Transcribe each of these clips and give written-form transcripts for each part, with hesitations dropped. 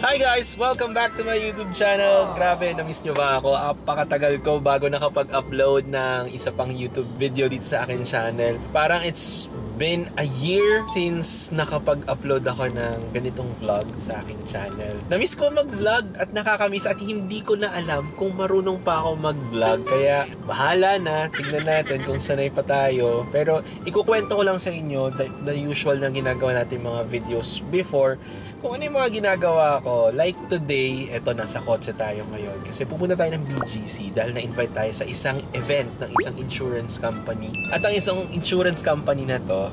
Hi guys! Welcome back to my YouTube channel. Grabe, na-miss nyo ba ako? Apakatagal ko bago nakapag-upload ng isa pang YouTube video dito sa akin channel. Parang it's been a year since nakapag-upload ako ng ganitong vlog sa aking channel. Na-miss ko mag-vlog at nakakamiss at hindi ko na alam kung marunong pa ako mag-vlog. Kaya bahala na, tignan natin kung sanay pa tayo. Pero ikukwento ko lang sa inyo the usual na ginagawa natin mga videos before. Kung ano yung mga ginagawa ko, like today, eto, nasa kotse tayo ngayon. Kasi pupunta tayo ng BGC dahil na-invite tayo sa isang event ng isang insurance company. At ang isang insurance company na to,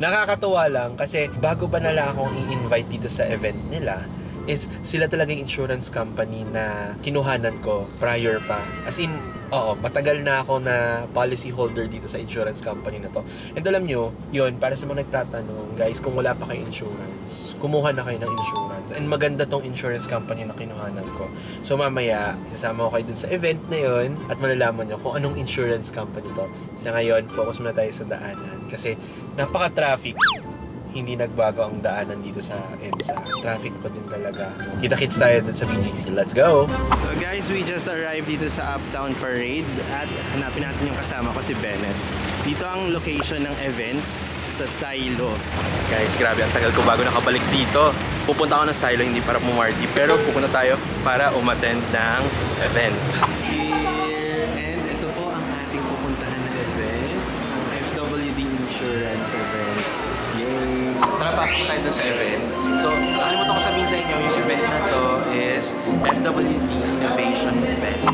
nakakatuwa lang kasi bago pa nila akong i-invite dito sa event nila, is sila talagang insurance company na kinuhanan ko prior pa. As in, oo, matagal na ako na policy holder dito sa insurance company na to. And alam nyo, yun, para sa mga nagtatanong, guys, kung wala pa kayo insurance, kumuha na kayo ng insurance. And maganda tong insurance company na kinuhanan ko. So mamaya, isasama ko kayo dun sa event na yun at malalaman nyo kung anong insurance company to. Sa ngayon, focus muna tayo sa daanan kasi napaka-traffic. Hindi nagbago ang daanan dito sa EDSA. Traffic pa din talaga. Kita-kits tayo dun sa BGC. Let's go! So guys, we just arrived dito sa Uptown Parade at hanapin natin yung kasama ko, si Bennett. Dito ang location ng event sa Silo. Guys, grabe, ang tagal ko bago nakabalik dito. Pupunta ako ng Silo, hindi para pumarty, pero pupunta tayo para umattend ng event. Here, and ito po ang ating pupuntahan na event, ang FWD Insurance event. Yay! Tara, pasok tayo dun sa event. So, nakalimutan ko sabihin sa inyo, yung event na to is FWD Innovation Fest.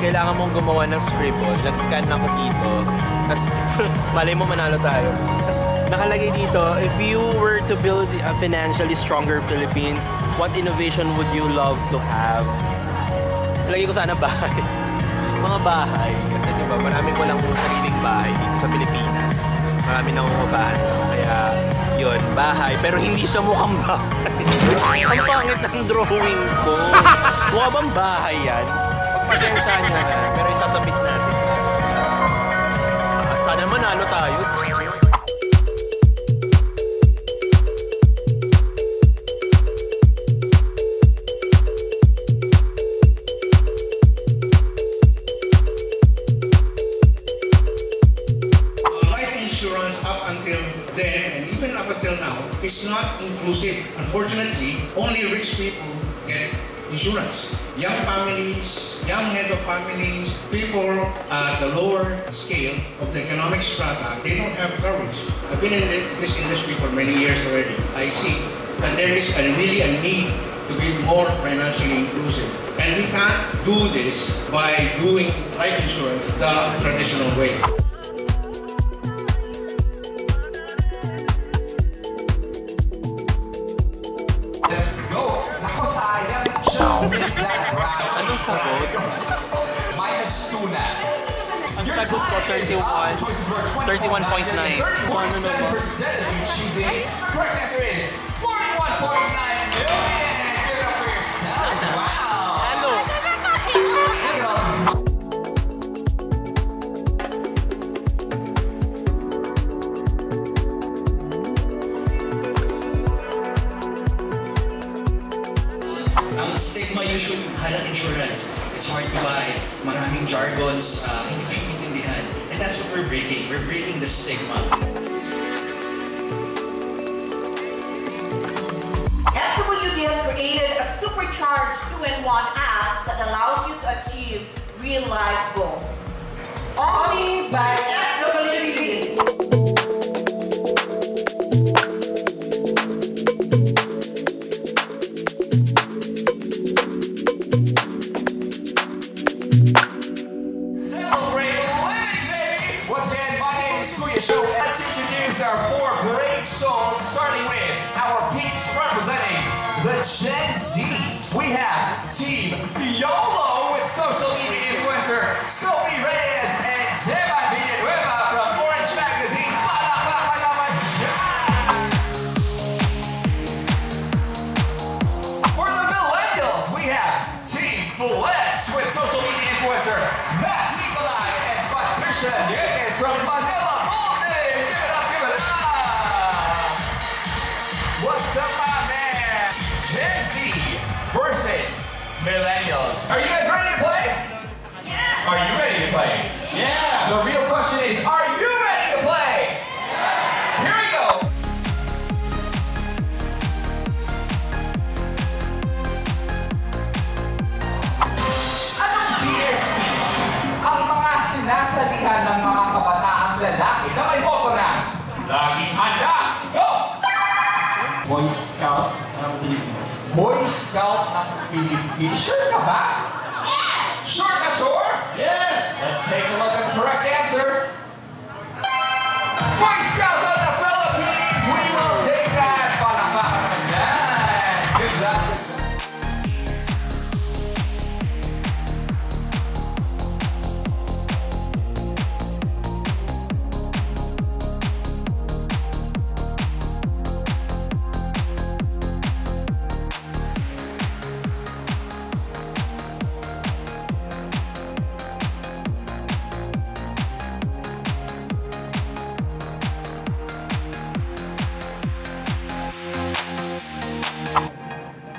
Kailangan mong gumawa ng scribble. Nag-scan ako dito. Tapos, malay mo manalo tayo. Tapos, nakalagay dito, if you were to build a financially stronger Philippines, what innovation would you love to have? Lagay ko sana bahay. Mga bahay. Kasi diba, maraming walang sariling bahay dito sa Pilipinas. Marami nang umabahan. Kaya, yun, bahay. Pero hindi siya mukhang bahay. Ang pangit ng drawing ko. Mukha bang bahay yan? Pasensya nyo na, pero isasabit natin. Sana manalo tayo. Life insurance up until then and even up until now is not inclusive. Unfortunately, only rich people get insurance. Young families, young head of families, people at the lower scale of the economic strata, they don't have coverage. I've been in this industry for many years already. I see that there is really a need to be more financially inclusive. And we can't do this by doing life insurance the traditional way. Anong sagot? -2 na. Ang sagot ko, 31.9. Ano naman? Correct answer is 41.9 million. Give it up for yourself. Wow. Ano? Ang stigma usually health insurance, it's hard to buy, maraming jargons, hindi ko siya maintindihan. And that's what we're breaking. We're breaking the stigma. FWD has created a supercharged 2-in-1 app that allows you to achieve real-life goals. Only by FWD. Our 4 great souls, starting with our peeps representing the Gen Z. We have Team YOLO with social media influencer answer. Matt Nicolai and Patricia Nieves from Manila Golden. Give it up, give it up. What's up, my man? Gen Z versus Millennials. Are you guys ready to play? Yeah. Are you ready to play? Yeah. The real question is, are you ready to play? Yeah. Here we go. Anong PSP ang mga sinasalihan ng mga kabataang lalaki na may boto na laging handa? Go! Boy Scout ng Pilipinas. Boy Scout ng Pilipinas. Sure ka ba? Yeah! Sure na sure? Yes! Let's take a look at the correct answer. Boy Scout of the Philippines! We will take that! Palakpakan naman dyan! Good job!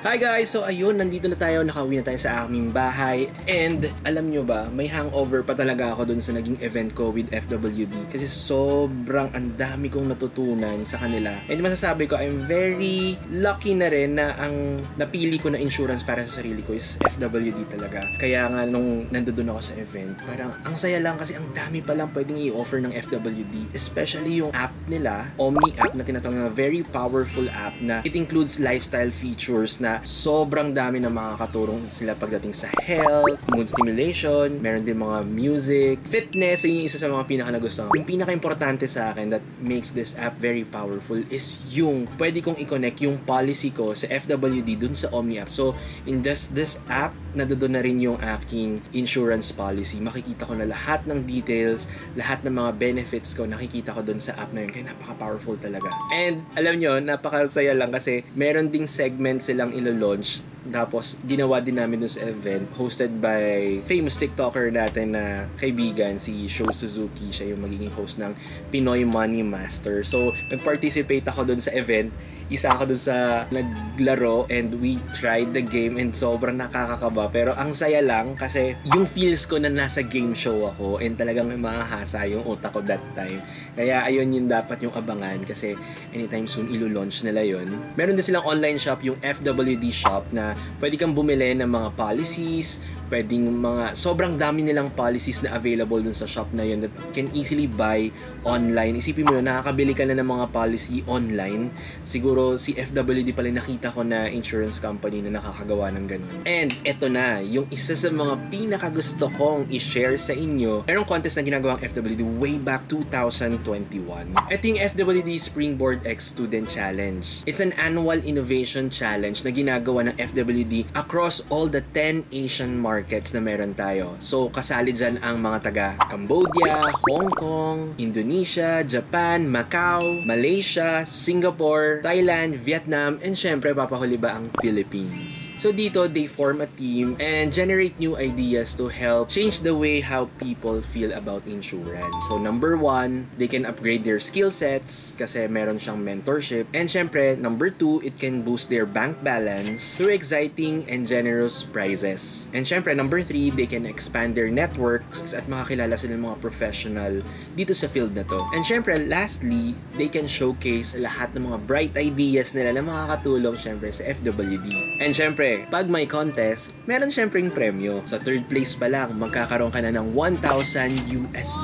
Hi guys! So ayun, nandito na tayo, nakauwi na tayo sa aming bahay. And alam nyo ba, may hangover pa talaga ako dun sa naging event ko with FWD. Kasi sobrang ang dami kong natutunan sa kanila. And masasabi ko, I'm very lucky na rin na ang napili ko na insurance para sa sarili ko is FWD talaga. Kaya nga nung nandun ako sa event, parang ang saya lang kasi ang dami pa lang pwedeng i-offer ng FWD. Especially yung app nila, Omni app na tinatawag na very powerful app na it includes lifestyle features na sobrang dami na makakatulong sila pagdating sa health, mood stimulation, meron din mga music, fitness, yung isa sa mga pinaka-nagustuhan. Yung pinaka-importante sa akin that makes this app very powerful is yung pwede kong i-connect yung policy ko sa FWD dun sa Omni app. So, in just this app, nandoon na rin yung aking insurance policy. Makikita ko na lahat ng details, lahat ng mga benefits ko, nakikita ko dun sa app na yun. Kaya napaka-powerful talaga. And alam nyo, napakasaya lang kasi meron ding segment silang ilo-launch. Tapos, ginawa din namin dun sa event hosted by famous TikToker natin na kaibigan, si Sho Suzuki. Siya yung magiging host ng Pinoy Money Master. So, nag-participate ako dun sa event. Isa ako dun sa naglaro and we tried the game and sobrang nakakakaba. Pero ang saya lang kasi yung feels ko na nasa game show ako and talagang mahahasa yung utak ko that time. Kaya ayun yung dapat yung abangan kasi anytime soon ilo-launch nila yun. Meron din silang online shop, yung FWD shop, na pwede kang bumili ng mga policies, pwedeng mga sobrang dami nilang policies na available dun sa shop na yun that can easily buy online. Isipin mo yun, nakakabili ka na ng mga policy online. Siguro si FWD pala nakita ko na insurance company na nakakagawa ng ganun. And eto na, yung isa sa mga pinakagusto kong i-share sa inyo. Merong contest na ginagawa ang FWD way back 2021. Ito yung FWD Springboard X Student Challenge. It's an annual innovation challenge na ginagawa ng FWD across all the 10 Asian markets na meron tayo. So, kasali dyan ang mga taga Cambodia, Hong Kong, Indonesia, Japan, Macau, Malaysia, Singapore, Thailand, Vietnam, and syempre, papahuli ba ang Philippines. So, dito, they form a team and generate new ideas to help change the way how people feel about insurance. So, number 1, they can upgrade their skill sets kasi meron siyang mentorship. And syempre, number 2, it can boost their bank balance through exciting and generous prizes. And syempre, number 3, they can expand their networks at makakilala sila ng mga professional dito sa field na to. And syempre, lastly, they can showcase lahat ng mga bright ideas nila na makakatulong syempre sa FWD. And syempre, pag may contest, meron syempreng premyo. Sa third place pa lang, magkakaroon ka na ng $1,000 US.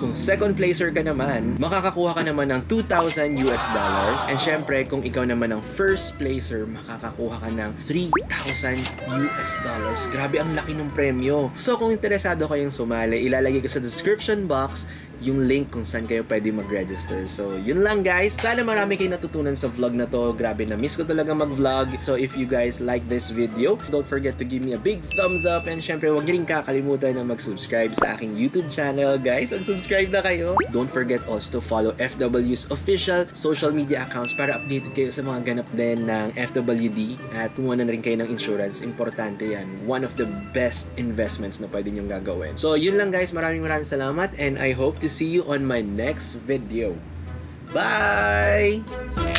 Kung second placer ka naman, makakakuha ka naman ng $2,000 US. And syempre, kung ikaw naman ang first placer, makakakuha ka ng $3,000 US. Grabe ang laki ng premyo. So kung interesado kayong sumali, ilalagay ko sa description box yung link kung saan kayo pwede mag-register. So, yun lang guys. Sana marami kayo natutunan sa vlog na to. Grabe, na-miss ko talaga mag-vlog. So, if you guys like this video, don't forget to give me a big thumbs up. And syempre, huwag rin kakalimutan na mag-subscribe sa aking YouTube channel. Guys, mag-subscribe na kayo. Don't forget also to follow FW's official social media accounts para updated kayo sa mga ganap din ng FWD. At kumuha na rin kayo ng insurance. Importante yan. One of the best investments na pwede nyong gagawin. So, yun lang guys. Maraming salamat. And I hope to see you on my next video. Bye!